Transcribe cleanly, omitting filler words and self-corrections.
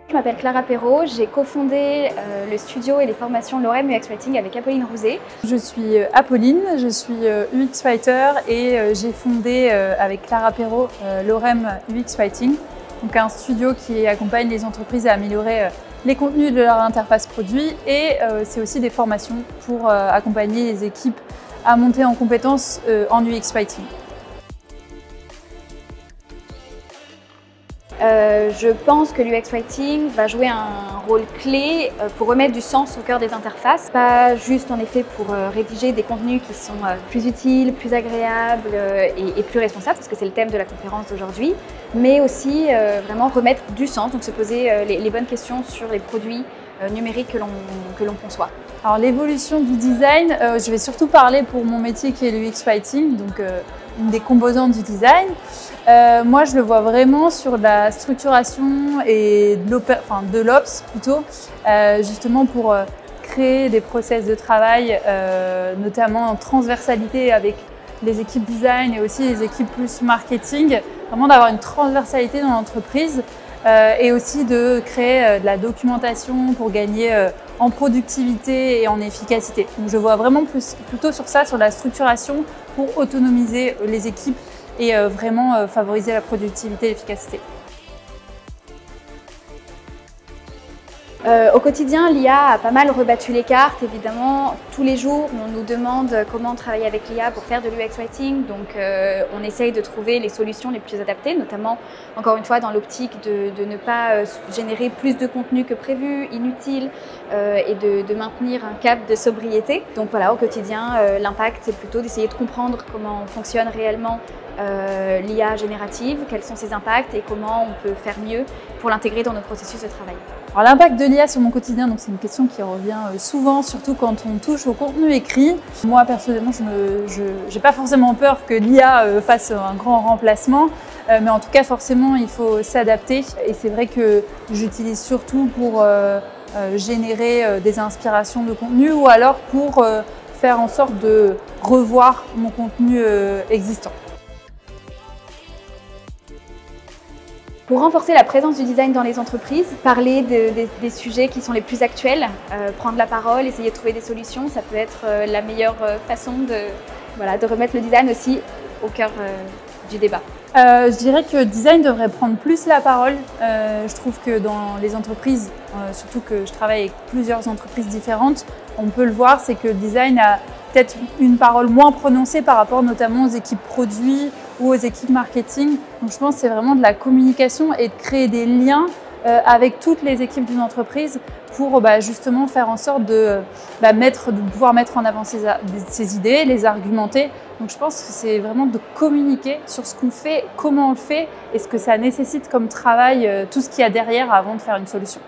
Je m'appelle Clara Perrault, j'ai cofondé le studio et les formations Lorem UX Writing avec Apolline Rouzet. Je suis Apolline, je suis UX Writer et j'ai fondé avec Clara Perrault Lorem UX Writing, donc un studio qui accompagne les entreprises à améliorer les contenus de leur interface produit et c'est aussi des formations pour accompagner les équipes à monter en compétences en UX Writing. Je pense que l'UX Writing va jouer un rôle clé pour remettre du sens au cœur des interfaces. Pas juste en effet pour rédiger des contenus qui sont plus utiles, plus agréables et plus responsables, parce que c'est le thème de la conférence d'aujourd'hui, mais aussi vraiment remettre du sens, donc se poser les bonnes questions sur les produits numériques que l'on conçoit. Alors l'évolution du design, je vais surtout parler pour mon métier qui est l'UX Writing, donc une des composantes du design. Moi je le vois vraiment sur la structuration et de l'Ops plutôt, justement pour créer des process de travail, notamment en transversalité avec les équipes design et aussi les équipes plus marketing, vraiment d'avoir une transversalité dans l'entreprise. Et aussi de créer de la documentation pour gagner en productivité et en efficacité. Donc je vois vraiment plutôt sur ça, sur la structuration pour autonomiser les équipes et vraiment favoriser la productivité et l'efficacité. Au quotidien, l'IA a pas mal rebattu les cartes. Évidemment, tous les jours, on nous demande comment travailler avec l'IA pour faire de l'UX Writing. Donc, on essaye de trouver les solutions les plus adaptées, notamment, encore une fois, dans l'optique de ne pas générer plus de contenu que prévu, inutile, et de maintenir un cap de sobriété. Donc voilà, au quotidien, l'impact, c'est plutôt d'essayer de comprendre comment fonctionne réellement l'IA générative, quels sont ses impacts et comment on peut faire mieux pour l'intégrer dans nos processus de travail. Alors l'impact de l'IA sur mon quotidien, c'est une question qui revient souvent, surtout quand on touche au contenu écrit. Moi personnellement, je n'ai pas forcément peur que l'IA fasse un grand remplacement, mais en tout cas forcément il faut s'adapter. Et c'est vrai que j'utilise surtout pour générer des inspirations de contenu ou alors pour faire en sorte de revoir mon contenu existant. Pour renforcer la présence du design dans les entreprises, parler des sujets qui sont les plus actuels, prendre la parole, essayer de trouver des solutions, ça peut être la meilleure façon de remettre le design aussi au cœur du débat. Je dirais que le design devrait prendre plus la parole. Je trouve que dans les entreprises, surtout que je travaille avec plusieurs entreprises différentes, on peut le voir, c'est que le design a peut-être une parole moins prononcée par rapport notamment aux équipes produits ou aux équipes marketing. Donc je pense que c'est vraiment de la communication et de créer des liens avec toutes les équipes d'une entreprise pour justement faire en sorte de pouvoir mettre en avant ses idées, les argumenter. Donc je pense que c'est vraiment de communiquer sur ce qu'on fait, comment on le fait et ce que ça nécessite comme travail, tout ce qu'il y a derrière avant de faire une solution.